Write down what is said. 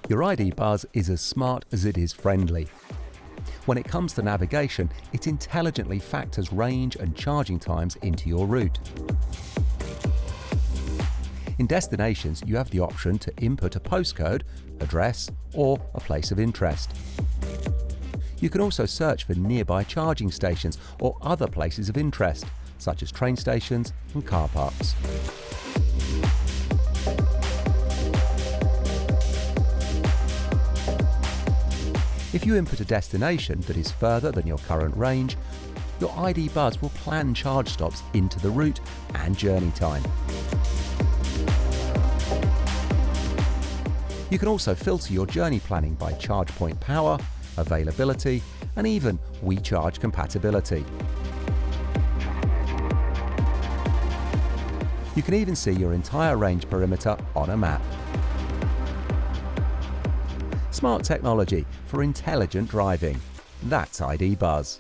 Your ID Buzz is as smart as it is friendly. When it comes to navigation, it intelligently factors range and charging times into your route. In destinations, you have the option to input a postcode, address, or a place of interest. You can also search for nearby charging stations or other places of interest, such as train stations and car parks. If you input a destination that is further than your current range, your ID Buzz will plan charge stops into the route and journey time. You can also filter your journey planning by charge point power, availability, and even WeCharge compatibility. You can even see your entire range perimeter on a map. Smart technology for intelligent driving. That's ID Buzz.